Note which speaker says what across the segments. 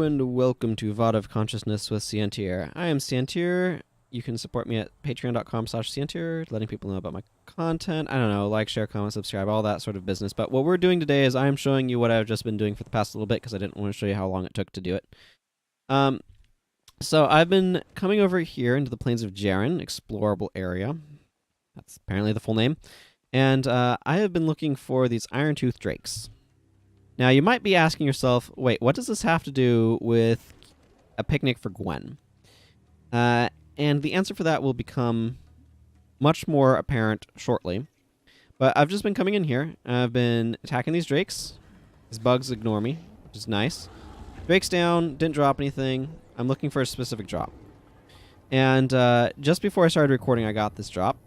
Speaker 1: and welcome to VOD of Consciousness with Sientir. I am Sientir. You can support me at patreon.com/Sientir, letting people know about my content. I don't know, like, share, comment, subscribe, all that sort of business. But what we're doing today is I'm showing you what I've just been doing for the past little bit because I didn't want to show you how long it took to do it. So I've been coming over here into the plains of Jaren, explorable area. That's apparently the full name. And I have been looking for these iron-toothed drakes. Now, you might be asking yourself, wait, what does this have to do with a picnic for Gwen? And the answer for that will become much more apparent shortly. But I've just been coming in here. I've been attacking these drakes. These bugs ignore me, which is nice. Drake's down, didn't drop anything. I'm looking for a specific drop. And just before I started recording, I got this drop.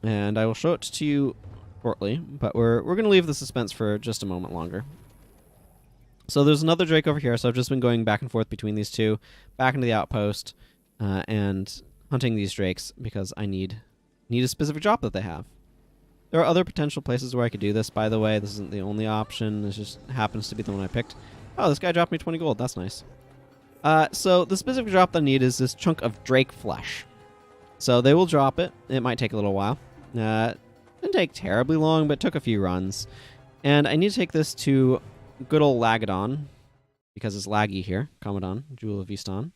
Speaker 1: And I will show it to you shortly, but we're going to leave the suspense for just a moment longer. So there's another drake over here, so I've just been going back and forth between these two, back into the outpost, and hunting these drakes because I need a specific drop that they have. There are other potential places where I could do this, by the way. This isn't the only option. This just happens to be the one I picked. Oh, this guy dropped me 20 gold. That's nice. So the specific drop that I need is this chunk of drake flesh. So they will drop it. It might take a little while. Didn't take terribly long, but took a few runs. And I need to take this to good old Lagadon, because it's laggy here. Commandant, Jewel of Easton,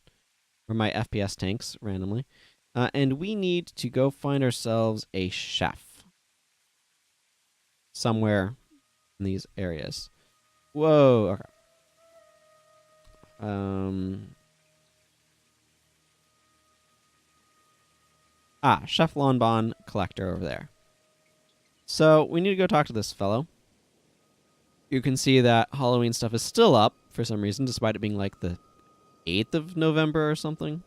Speaker 1: where my FPS tanks randomly. And we need to go find ourselves a chef somewhere in these areas. Whoa, okay. Chef Lonbon Collector over there. So we need to go talk to this fellow. You can see that Halloween stuff is still up for some reason, despite it being like the 8th of November or something.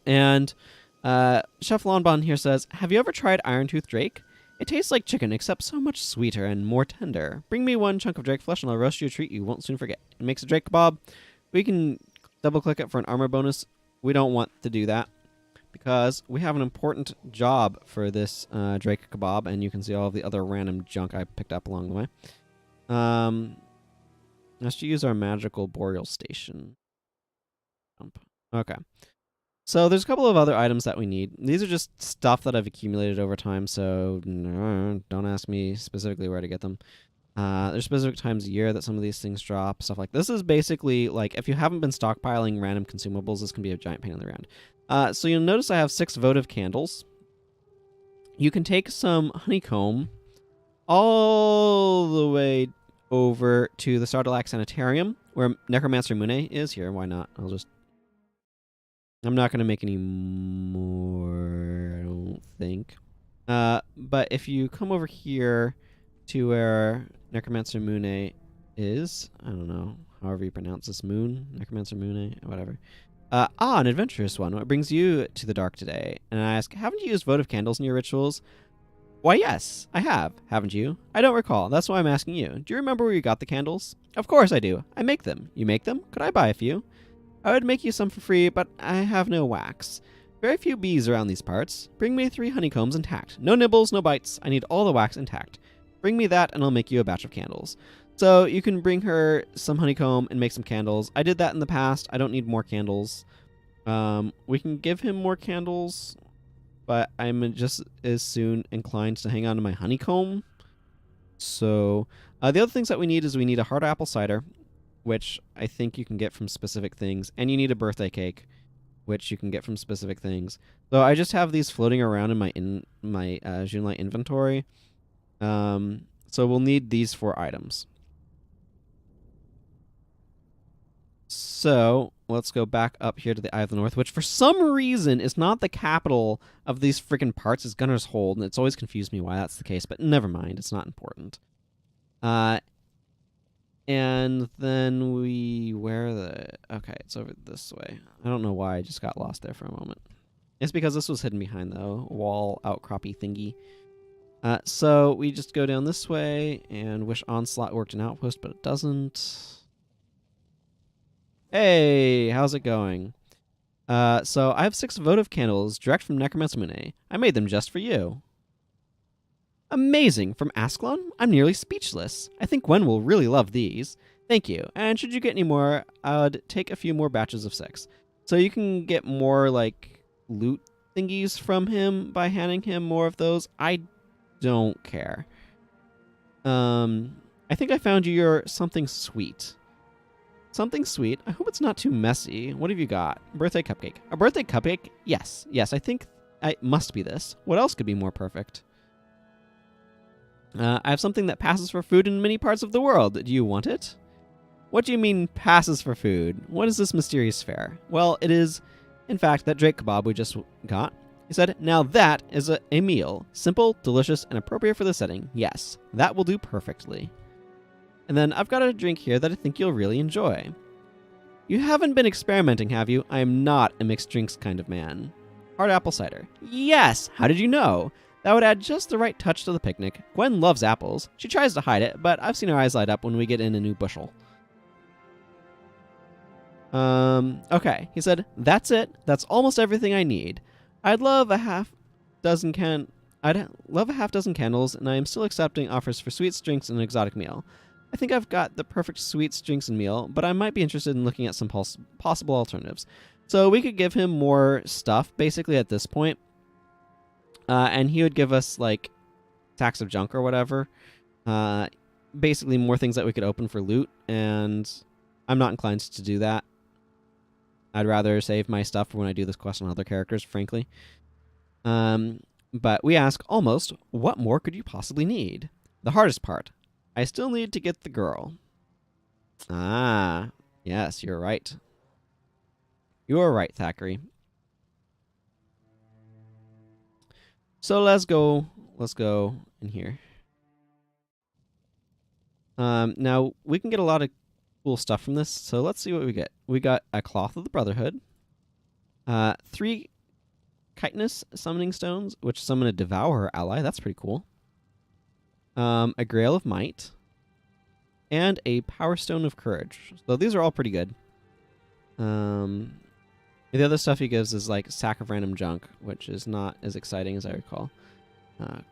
Speaker 1: And Chef Lonbon here says, have you ever tried Iron-Tooth Drake? It tastes like chicken, except so much sweeter and more tender. Bring me one chunk of drake flesh and I'll roast you a treat you won't soon forget. It makes a drake kebab. We can double-click it for an armor bonus. We don't want to do that, because we have an important job for this drake kebab, and you can see all of the other random junk I picked up along the way. Let's use our magical boreal station. Okay. So there's a couple of other items that we need. These are just stuff that I've accumulated over time, so don't ask me specifically where to get them. There's specific times a year that some of these things drop, stuff like this. Is basically, like, if you haven't been stockpiling random consumables, this can be a giant pain in the round. So you'll notice I have 6 votive candles. You can take some honeycomb all the way over to the Sardalak Sanitarium, where Necromancer Mune is. Here, why not? I'm not going to make any more, I don't think. But if you come over here to where Necromancer Mune is, I don't know, however you pronounce this, Necromancer Mune, whatever. An adventurous one. What brings you to the dark today? And I ask, haven't you used votive candles in your rituals? Why, yes, I have. Haven't you? I don't recall. That's why I'm asking you. Do you remember where you got the candles? Of course I do. I make them. You make them? Could I buy a few? I would make you some for free, but I have no wax. Very few bees around these parts. Bring me 3 honeycombs intact. No nibbles, no bites. I need all the wax intact. Bring me that, and I'll make you a batch of candles. So you can bring her some honeycomb and make some candles. I did that in the past. I don't need more candles. We can give him more candles, but I'm just as soon inclined to hang on to my honeycomb. So the other things that we need is we need a hard apple cider, which I think you can get from specific things, and you need a birthday cake, which you can get from specific things. So I just have these floating around in my Xunlai inventory. So we'll need these 4 items. So let's go back up here to the Eye of the North, which for some reason is not the capital of these freaking parts. It's Gunner's Hold, and it's always confused me why that's the case, but never mind. It's not important. And then okay, it's over this way. I don't know why I just got lost there for a moment. It's because this was hidden behind the wall outcroppy thingy. So we just go down this way and wish Onslaught worked an outpost, but it doesn't. Hey, how's it going? So I have 6 votive candles direct from Necromancer Mune. I made them just for you. Amazing! From Ascalon? I'm nearly speechless. I think Gwen will really love these. Thank you. And should you get any more, I'd take a few more batches of 6. So you can get more, like, loot thingies from him by handing him more of those. I don't care. I think I found you your something sweet. Something sweet? I hope it's not too messy. What have you got? Birthday cupcake. A birthday cupcake? Yes. Yes, I think it must be this. What else could be more perfect? I have something that passes for food in many parts of the world. Do you want it? What do you mean, passes for food? What is this mysterious fare? Well, it is, in fact, that Drake kebab we just got. He said, now that is a meal. Simple, delicious, and appropriate for the setting. Yes, that will do perfectly. And then I've got a drink here that I think you'll really enjoy. You haven't been experimenting, have you? I am not a mixed drinks kind of man. Hard apple cider. Yes! How did you know? That would add just the right touch to the picnic. Gwen loves apples. She tries to hide it, but I've seen her eyes light up when we get in a new bushel. Okay. He said, that's it. That's almost everything I need. I'd love a half dozen candles, and I am still accepting offers for sweets, drinks, and an exotic meal. I think I've got the perfect sweets, drinks, and meal, but I might be interested in looking at some possible alternatives. So we could give him more stuff, basically, at this point. And he would give us, like, stacks of junk or whatever. Basically, more things that we could open for loot, and I'm not inclined to do that. I'd rather save my stuff for when I do this quest on other characters, frankly. But we ask, almost, what more could you possibly need? The hardest part. I still need to get the girl. Ah, yes, you're right. You are right, Thackery. So let's go in here. Now, we can get a lot of cool stuff from this, so let's see what we get. We got a Cloth of the Brotherhood, 3 Chitinous Summoning Stones, which summon a Devourer ally. That's pretty cool. A Grail of Might, and a Power Stone of Courage. So these are all pretty good. The other stuff he gives is like Sack of Random Junk, which is not as exciting as I recall.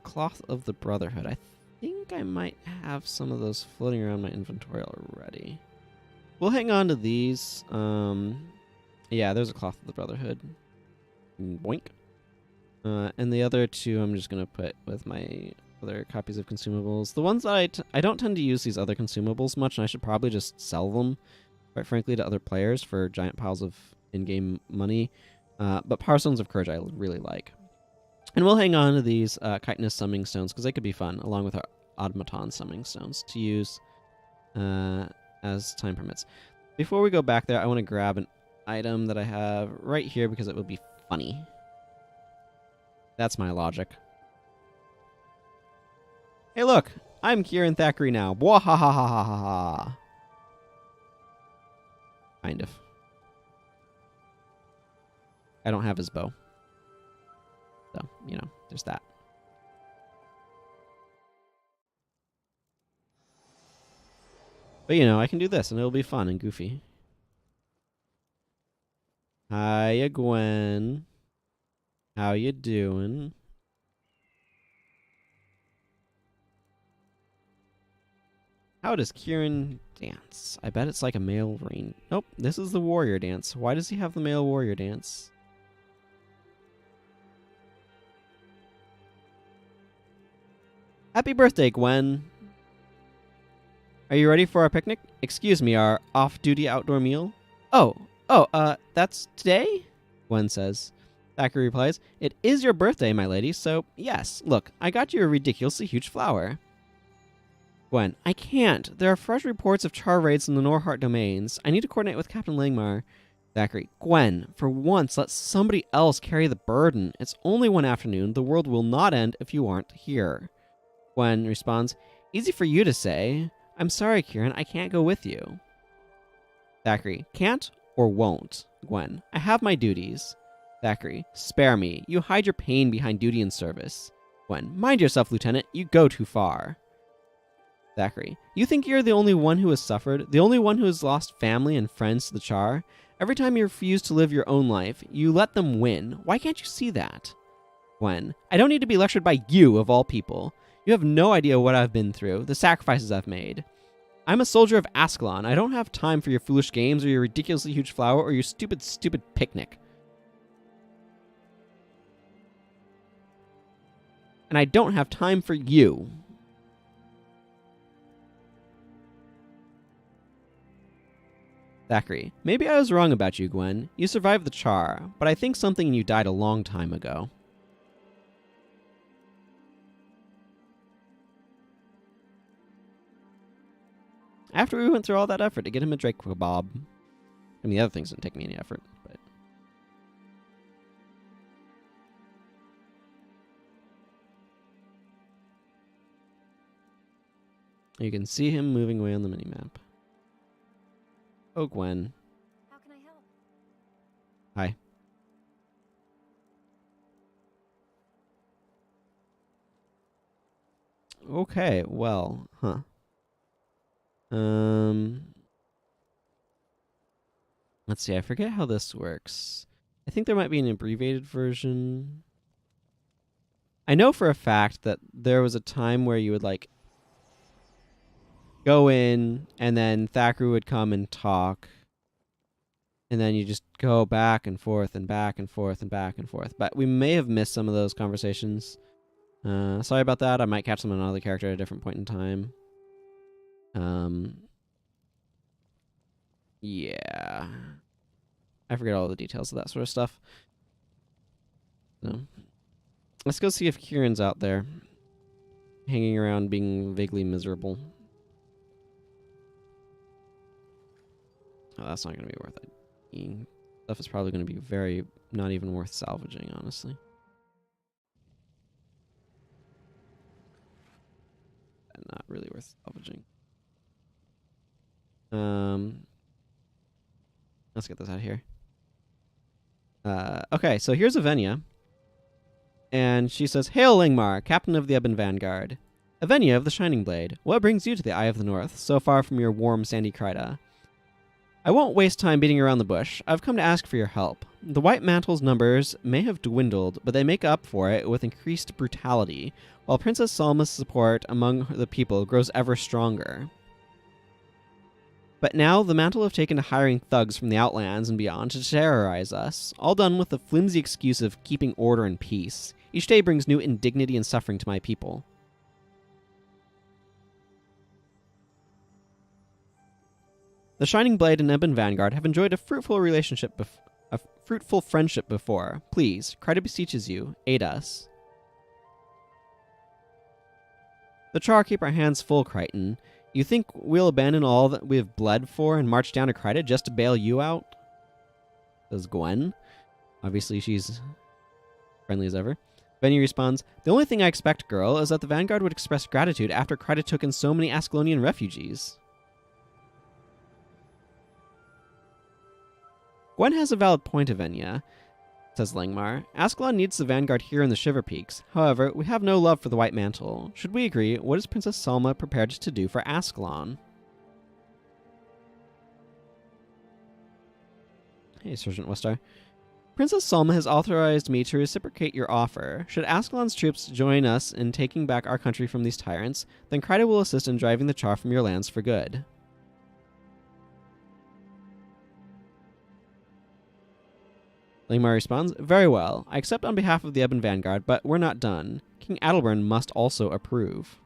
Speaker 1: Cloth of the Brotherhood. I think I might have some of those floating around my inventory already. We'll hang on to these. Yeah, there's a Cloth of the Brotherhood. Boink. And the other 2 I'm just going to put with my other copies of consumables. The ones that I don't tend to use these other consumables much, and I should probably just sell them, quite frankly, to other players for giant piles of in-game money. But Power Stones of Courage I really like. And we'll hang on to these Chitinous Summoning Stones, because they could be fun, along with our Automaton Summoning Stones, to use as time permits. Before we go back there, I want to grab an item that I have right here, because it would be funny. That's my logic. Hey, look! I'm Kieran Thackery now. Bwah ha ha ha ha ha ha. Kind of. I don't have his bow. So, you know, there's that. But, you know, I can do this, and it'll be fun and goofy. Hiya, Gwen. How you doing? How does Kieran dance? I bet it's like a male rain. Nope, this is the warrior dance. Why does he have the male warrior dance? Happy birthday, Gwen. Are you ready for our picnic? Excuse me, our off-duty outdoor meal? That's today? Gwen says. Thackery replies, it is your birthday, my lady, so yes, look, I got you a ridiculously huge flower. Gwen, I can't. There are fresh reports of char raids in the Norhart domains. I need to coordinate with Captain Langmar. Thackery, Gwen, for once, let somebody else carry the burden. It's only one afternoon. The world will not end if you aren't here. Gwen responds, easy for you to say. I'm sorry, Kieran, I can't go with you. Thackery, can't or won't? Gwen, I have my duties. Thackery, spare me. You hide your pain behind duty and service. Gwen, mind yourself, Lieutenant. You go too far. Thackery, you think you're the only one who has suffered? The only one who has lost family and friends to the Char? Every time you refuse to live your own life, you let them win. Why can't you see that? Gwen, I don't need to be lectured by you, of all people. You have no idea what I've been through, the sacrifices I've made. I'm a soldier of Ascalon. I don't have time for your foolish games or your ridiculously huge flower or your stupid, stupid picnic. And I don't have time for you. Thackeray, maybe I was wrong about you, Gwen. You survived the Char, but I think something in you died a long time ago. After we went through all that effort to get him a Drake kebab. I mean, the other things didn't take me any effort, but... You can see him moving away on the minimap. Oh, Gwen.
Speaker 2: How can I help?
Speaker 1: Hi. Okay, well, huh. Let's see, I forget how this works. I think there might be an abbreviated version. I know for a fact that there was a time where you would, like, go in, and then Thackeray would come and talk. And then you just go back and forth and back and forth and back and forth. But we may have missed some of those conversations. Sorry about that. I might catch them on another character at a different point in time. Yeah. I forget all the details of that sort of stuff. So, let's go see if Kieran's out there. Hanging around being vaguely miserable. Oh, that's not going to be worth it. Stuff is probably going to be very not even worth salvaging, honestly. And not really worth salvaging. Let's get this out of here. Okay, so here's Avenia. And she says, Hail, Lingmar, captain of the Ebon Vanguard. Avenia of the Shining Blade, what brings you to the Eye of the North, so far from your warm, sandy Kryta? I won't waste time beating around the bush. I've come to ask for your help. The White Mantle's numbers may have dwindled, but they make up for it with increased brutality, while Princess Salma's support among the people grows ever stronger. But now the Mantle have taken to hiring thugs from the Outlands and beyond to terrorize us, all done with the flimsy excuse of keeping order and peace. Each day brings new indignity and suffering to my people. The Shining Blade and Ebon Vanguard have enjoyed a fruitful friendship before. Please, Kryta beseeches you, aid us. The Char keep our hands full, Krytan. You think we'll abandon all that we have bled for and march down to Kryta just to bail you out? Says Gwen. Obviously, she's friendly as ever. Benny responds, The only thing I expect, girl, is that the Vanguard would express gratitude after Kryta took in so many Ascalonian refugees. Gwen has a valid point, Avenia, says Langmar. Ascalon needs the Vanguard here in the Shiver Peaks. However, we have no love for the White Mantle. Should we agree, what is Princess Salma prepared to do for Ascalon? Hey, Sergeant Westar. Princess Salma has authorized me to reciprocate your offer. Should Ascalon's troops join us in taking back our country from these tyrants, then Kryta will assist in driving the Char from your lands for good. Langmar responds, Very well. I accept on behalf of the Ebon Vanguard, but we're not done. King Adalbern must also approve.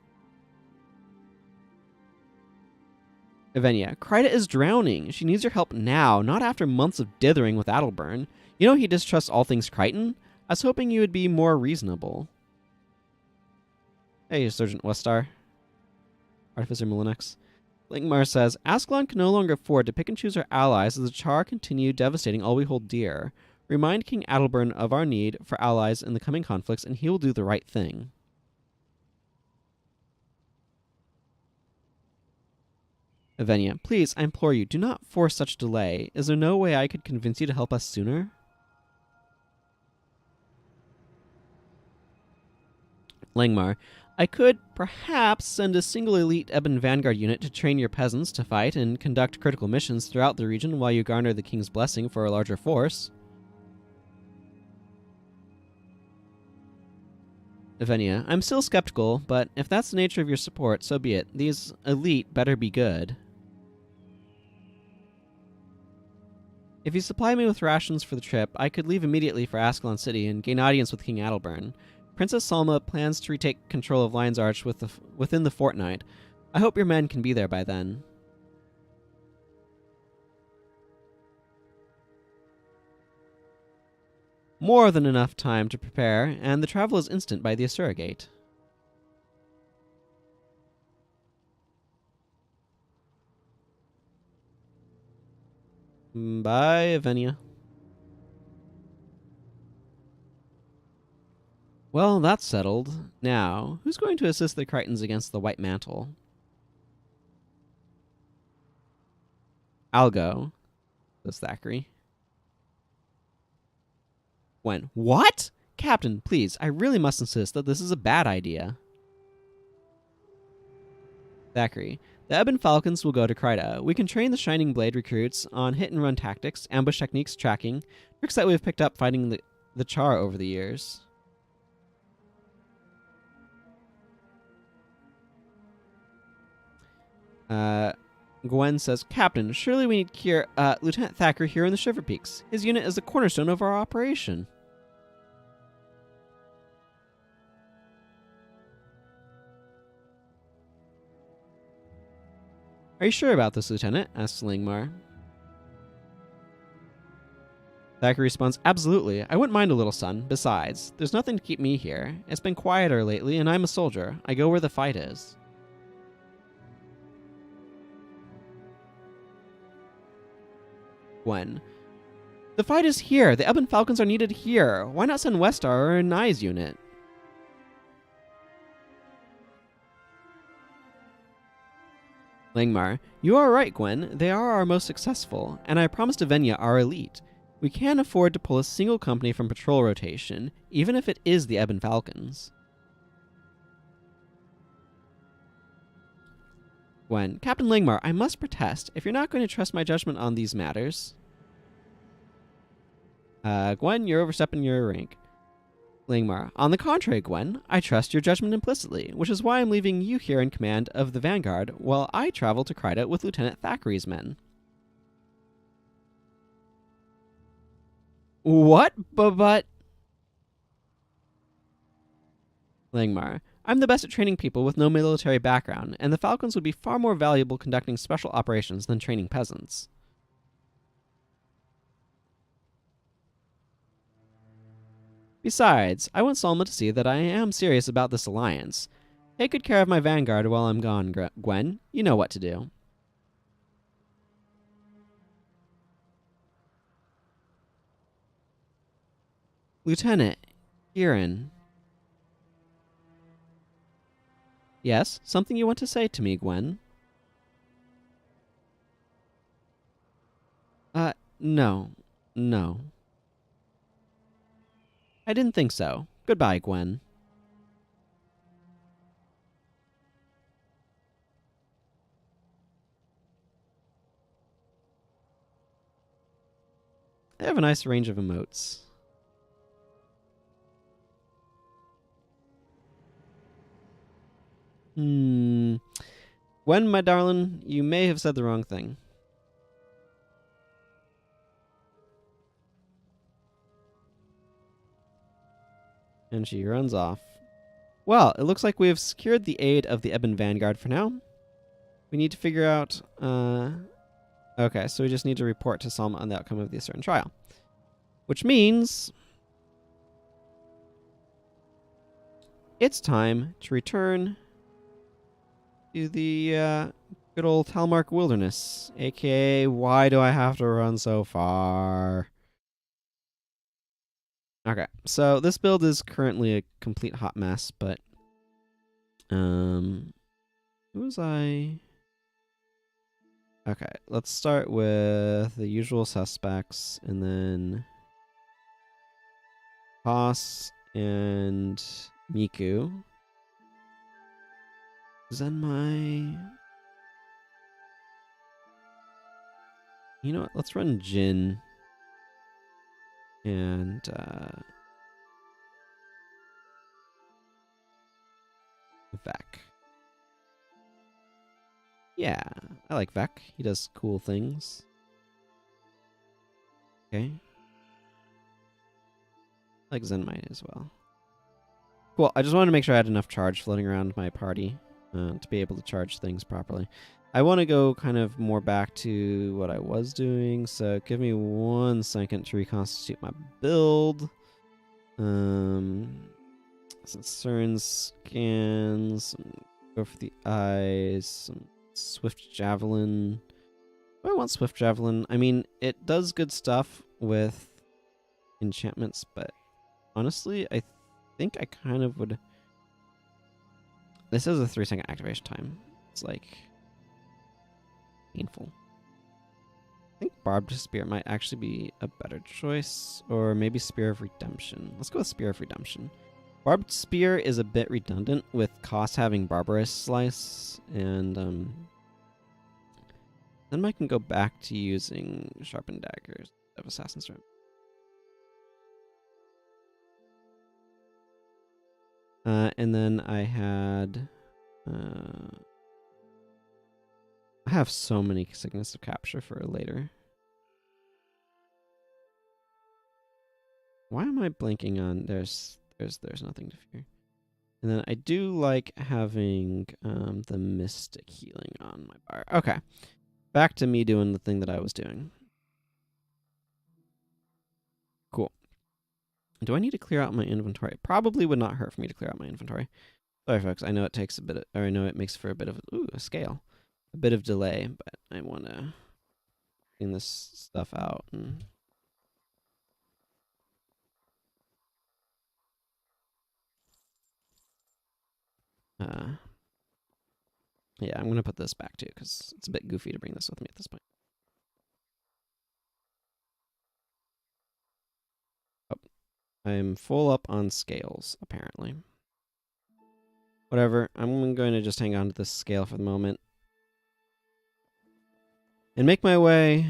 Speaker 1: Avenia, Kryta is drowning. She needs your help now, not after months of dithering with Adalbern. You know he distrusts all things Krytan? I was hoping you would be more reasonable. Hey, Sergeant Westar. Artificer Molinex. Langmar says, Ascalon can no longer afford to pick and choose our allies as the Char continue devastating all we hold dear. Remind King Adalbern of our need for allies in the coming conflicts, and he will do the right thing. Avenia, please, I implore you, do not force such delay. Is there no way I could convince you to help us sooner? Langmar, I could perhaps send a single elite Ebon Vanguard unit to train your peasants to fight and conduct critical missions throughout the region while you garner the king's blessing for a larger force. Evenia, I'm still skeptical, but if that's the nature of your support, so be it. These elite better be good. If you supply me with rations for the trip, I could leave immediately for Ascalon City and gain audience with King Adelburn. Princess Salma plans to retake control of Lion's Arch within the fortnight. I hope your men can be there by then. More than enough time to prepare, and the travel is instant by the Asura Gate. Bye, Evenia. Well, that's settled. Now, who's going to assist the Krytans against the White Mantle? I'll go, says Thackeray. Gwen, what? Captain, please, I really must insist that this is a bad idea. Thackeray, the Ebon Falcons will go to Kryta. We can train the Shining Blade recruits on hit-and-run tactics, ambush techniques, tracking, tricks that we've picked up fighting the Char over the years. Gwen says, Captain, surely we need Lieutenant Thackeray here in the Shiver Peaks. His unit is the cornerstone of our operation. Are you sure about this, Lieutenant? Asks Langmar. Thackeray responds, absolutely. I wouldn't mind a little sun. Besides, there's nothing to keep me here. It's been quieter lately, and I'm a soldier. I go where the fight is. Gwen. The fight is here. The Ebon Falcons are needed here. Why not send Westar or a Nye's unit? Langmar. You are right, Gwen. They are our most successful, and I promised Evenia our elite. We can't afford to pull a single company from patrol rotation, even if it is the Ebon Falcons. Gwen. Captain Langmar, I must protest. If you're not going to trust my judgment on these matters... Gwen, you're overstepping your rank. Langmar. On the contrary, Gwen, I trust your judgment implicitly, which is why I'm leaving you here in command of the Vanguard while I travel to Kryta with Lieutenant Thackeray's men. What? But... Langmar. I'm the best at training people with no military background, and the Falcons would be far more valuable conducting special operations than training peasants. Besides, I want Salma to see that I am serious about this alliance. Take good care of my vanguard while I'm gone, Gwen. You know what to do. Lieutenant, Kieran. Yes, something you want to say to me, Gwen? No. No. I didn't think so. Goodbye, Gwen. They have a nice range of emotes. Gwen, my darling, you may have said the wrong thing. And she runs off. Well, it looks like we have secured the aid of the Ebon Vanguard for now. We need to figure out... Okay, so we just need to report to Salma on the outcome of the certain trial. Which means... it's time to return to the good old Talmark Wilderness. AKA, why do I have to run so far? Okay, so this build is currently a complete hot mess, but... who was I... Okay, let's start with the usual suspects, and then... Haas and Miku. Zenmai... You know what, let's run Jin. And, Vec. Yeah, I like Vec. He does cool things. Okay. I like Zenmite as well. Cool. I just wanted to make sure I had enough charge floating around my party to be able to charge things properly. I want to go kind of more back to what I was doing, so give me 1 second to reconstitute my build. Some CERN scans, go for the eyes, some Swift Javelin. Do I want Swift Javelin? I mean, it does good stuff with enchantments, but honestly, I think I kind of would... This is a 3-second activation time. It's like... painful. I think Barbed Spear might actually be a better choice, or maybe Spear of Redemption. Let's go with Spear of Redemption. Barbed Spear is a bit redundant with Koss having Barbarous Slice, and then I can go back to using Sharpened Daggers of Assassin's Rim. And then I had... I have so many Sickness of Capture for later. Why am I blanking on there's nothing to fear? And then I do like having the Mystic Healing on my bar. Okay. Back to me doing the thing that I was doing. Cool. Do I need to clear out my inventory? Probably would not hurt for me to clear out my inventory. Sorry, folks. I know it takes a bit of, or I know it makes for a bit of a scale. A bit of delay, but I want to clean this stuff out. And yeah, I'm going to put this back too, because it's a bit goofy to bring this with me at this point. Oh, I'm full up on scales, apparently. Whatever, I'm going to just hang on to this scale for the moment. And make my way,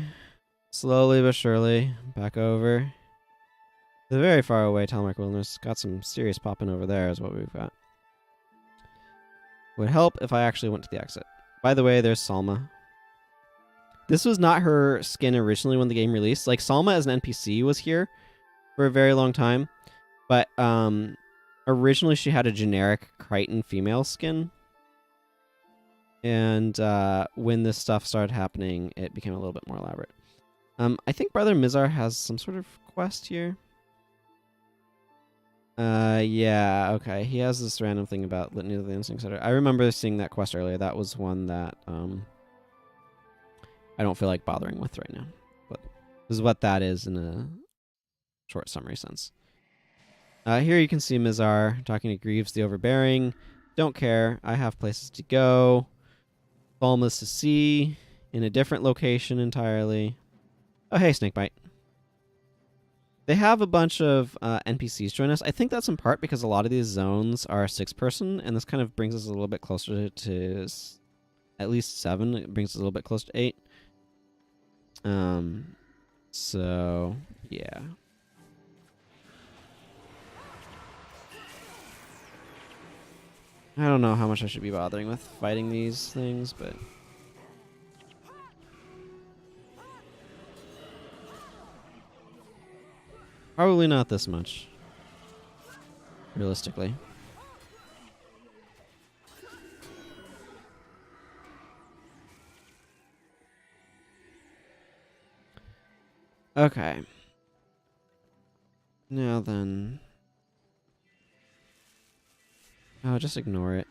Speaker 1: slowly but surely, back over. The very far away Talmark Wilderness. Got some serious popping over there is what we've got. Would help if I actually went to the exit. By the way, there's Salma. This was not her skin originally when the game released. Like, Salma as an NPC was here for a very long time. But originally she had a generic Krytan female skin. And when this stuff started happening, it became a little bit more elaborate. I think Brother Mizar has some sort of quest here. Yeah, okay. He has this random thing about Litany of the Instincts, etc. I remember seeing that quest earlier. That was one that I don't feel like bothering with right now. But this is what that is in a short summary sense. Here you can see Mizar talking to Greaves the Overbearing. Don't care. I have places to go. Balmas to see in a different location entirely. Oh, hey, Snakebite. They have a bunch of NPCs join us. I think that's in part because a lot of these zones are 6-person, and this kind of brings us a little bit closer to at least 7. It brings us a little bit closer to 8. So, yeah. I don't know how much I should be bothering with fighting these things, but... Probably not this much. Realistically. Okay. Now then... Oh, just ignore it.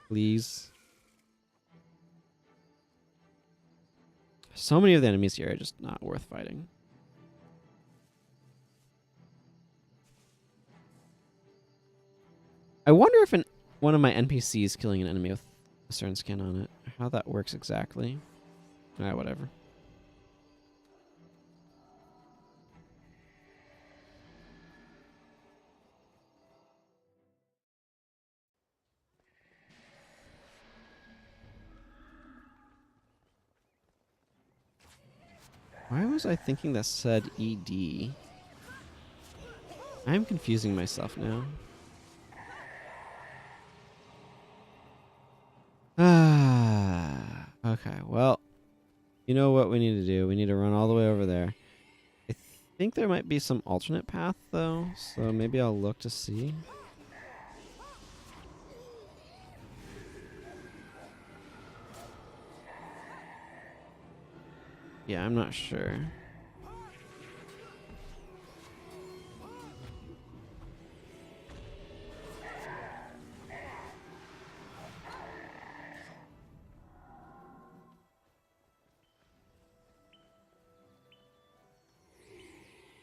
Speaker 1: Please. So many of the enemies here are just not worth fighting. I wonder if one of my NPCs killing an enemy with a certain skin on it. How that works exactly. Whatever. Why was I thinking that said ED? I'm confusing myself now. well, you know what we need to do? We need to run all the way over there. I think there might be some alternate path, though, so maybe I'll look to see. Yeah, I'm not sure.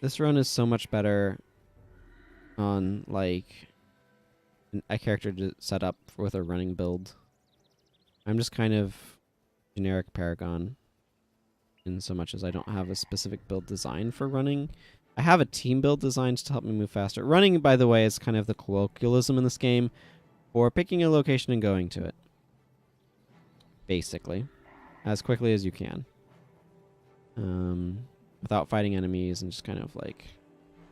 Speaker 1: This run is so much better on, like, a character to set up with a running build. I'm just kind of generic Paragon in so much as I don't have a specific build design for running. I have a team build designed to help me move faster. Running, by the way, is kind of the colloquialism in this game for picking a location and going to it. Basically. As quickly as you can. Without fighting enemies and just kind of like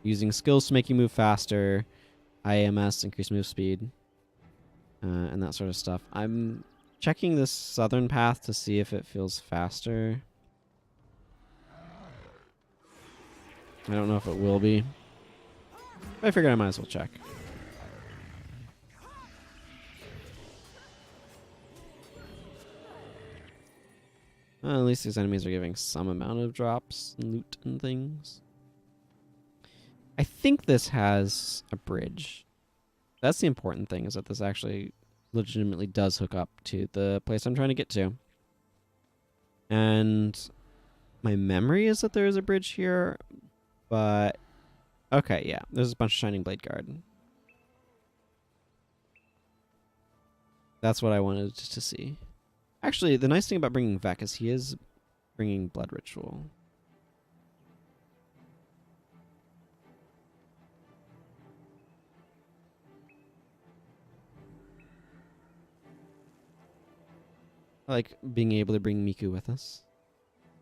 Speaker 1: using skills to make you move faster, IAMS, increase move speed, and that sort of stuff. I'm checking this southern path to see if it feels faster. I don't know if it will be. But I figured I might as well check. Well, at least these enemies are giving some amount of drops and loot and things. I think this has a bridge. That's the important thing, is that this actually legitimately does hook up to the place I'm trying to get to. And my memory is that there is a bridge here, but okay, yeah, there's a bunch of Shining Blade Guard. That's what I wanted to see. Actually, the nice thing about bringing Vec is he is bringing Blood Ritual. I like being able to bring Miku with us.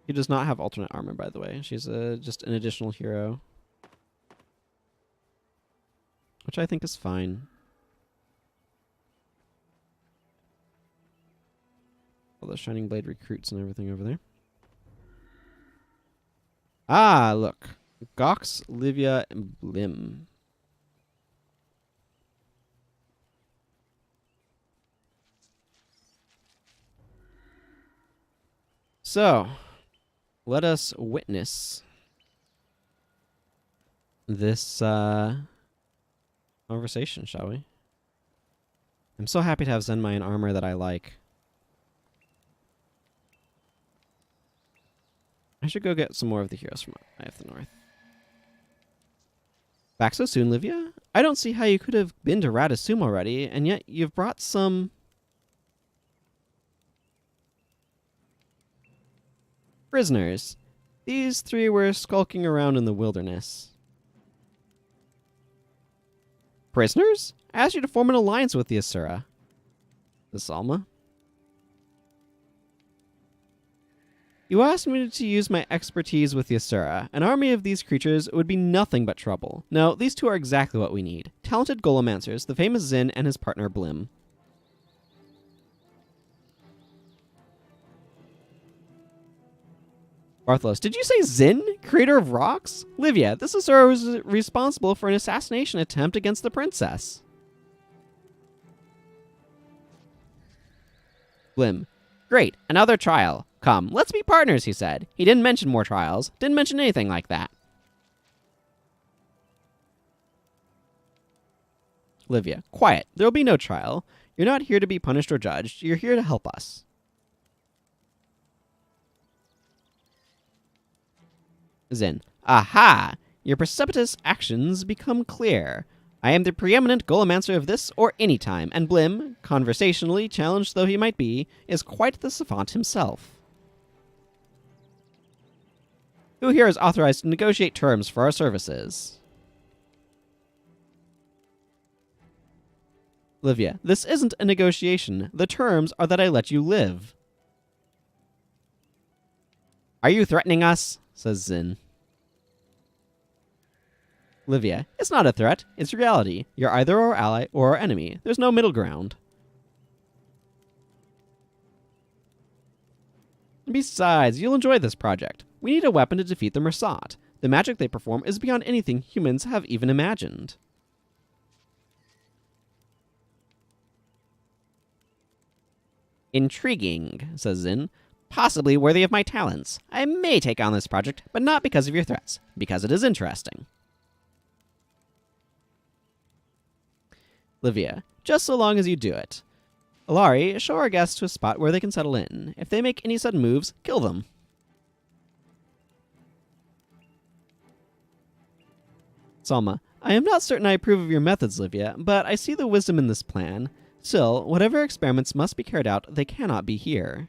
Speaker 1: He does not have alternate armor, by the way. She's just an additional hero. Which I think is fine. All the Shining Blade recruits and everything over there. Ah, look. Gox, Livia, and Blimm. So, let us witness this conversation, shall we? I'm so happy to have Zenmai in armor that I like. I should go get some more of the heroes from Eye of the North. Back so soon, Livia? I don't see how you could have been to Radisum already, and yet you've brought some... prisoners. These three were skulking around in the wilderness. Prisoners? I asked you to form an alliance with the Asura. The Salma? You asked me to use my expertise with the Asura. An army of these creatures would be nothing but trouble. No, these two are exactly what we need. Talented golemoncers, the famous Zinn and his partner Blimm. Bartholos, did you say Zinn, creator of rocks? Livia, this Asura was responsible for an assassination attempt against the princess. Blimm, great, another trial. Come, let's be partners, he said. He didn't mention more trials. Didn't mention anything like that. Livia, quiet. There'll be no trial. You're not here to be punished or judged. You're here to help us. Zinn, aha! Your precipitous actions become clear. I am the preeminent golemancer of this or any time, and Blimm, conversationally challenged though he might be, is quite the savant himself. Who here is authorized to negotiate terms for our services? Livia, this isn't a negotiation. The terms are that I let you live. Are you threatening us? Says Zinn. Livia, it's not a threat. It's reality. You're either our ally or our enemy. There's no middle ground. Besides, you'll enjoy this project. We need a weapon to defeat the Mersat. The magic they perform is beyond anything humans have even imagined. Intriguing, says Zinn. Possibly worthy of my talents. I may take on this project, but not because of your threats, because it is interesting. Livia, just so long as you do it. Alari, show our guests to a spot where they can settle in. If they make any sudden moves, kill them. Salma, I am not certain I approve of your methods, Livia, but I see the wisdom in this plan. Still, whatever experiments must be carried out, they cannot be here.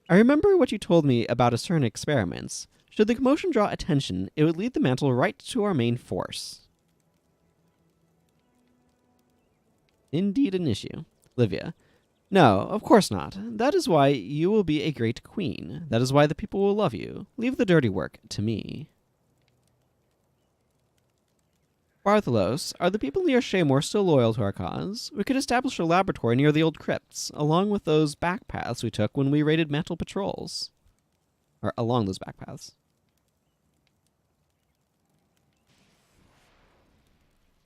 Speaker 1: I remember what you told me about Asura experiments. Should the commotion draw attention, it would lead the mantle right to our main force. Indeed an issue. Livia. No, of course not. That is why you will be a great queen. That is why the people will love you. Leave the dirty work to me. Bartholos, are the people near Shaymore still loyal to our cause? We could establish a laboratory near the old crypts, along with those back paths we took when we raided mantle patrols. Or along those back paths.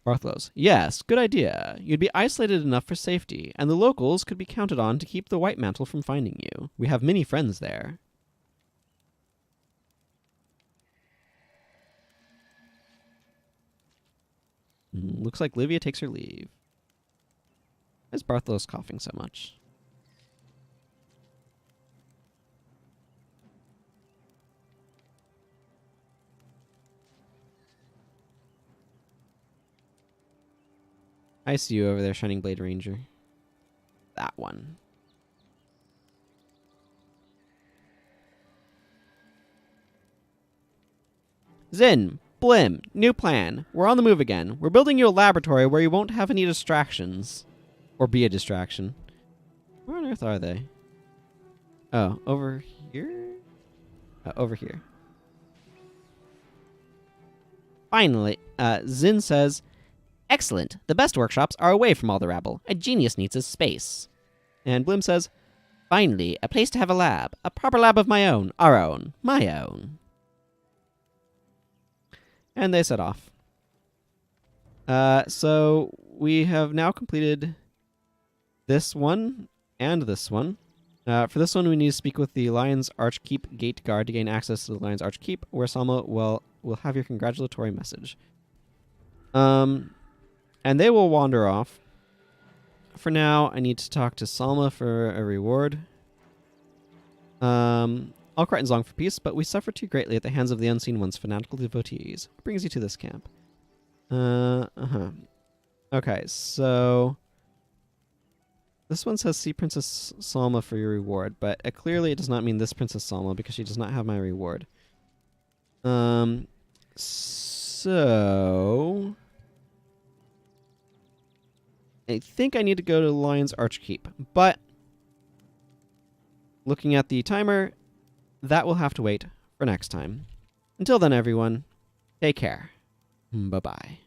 Speaker 1: Bartholos, yes, good idea. You'd be isolated enough for safety, and the locals could be counted on to keep the White Mantle from finding you. We have many friends there. Looks like Livia takes her leave. Why is Bartholos coughing so much? I see you over there, Shining Blade Ranger. That one. Zinn, Blimm, new plan. We're on the move again. We're building you a laboratory where you won't have any distractions. Or be a distraction. Where on earth are they? Oh, over here? Over here. Finally, Zinn says, excellent. The best workshops are away from all the rabble. A genius needs his space. And Blimm says, finally, a place to have a lab. A proper lab of my own. Our own. My own. And they set off. So we have now completed this one and this one. For this one, we need to speak with the Lion's Archkeep Gate Guard to gain access to the Lion's Archkeep, where Salma will have your congratulatory message. And they will wander off. For now, I need to talk to Salma for a reward. All Krytans long for peace, but we suffer too greatly at the hands of the Unseen One's fanatical devotees. What brings you to this camp? Okay, so this one says see Princess Salma for your reward, but clearly it does not mean this Princess Salma because she does not have my reward. So I think I need to go to the Lion's Archkeep, but looking at the timer, that will have to wait for next time. Until then, everyone, take care. Bye-bye.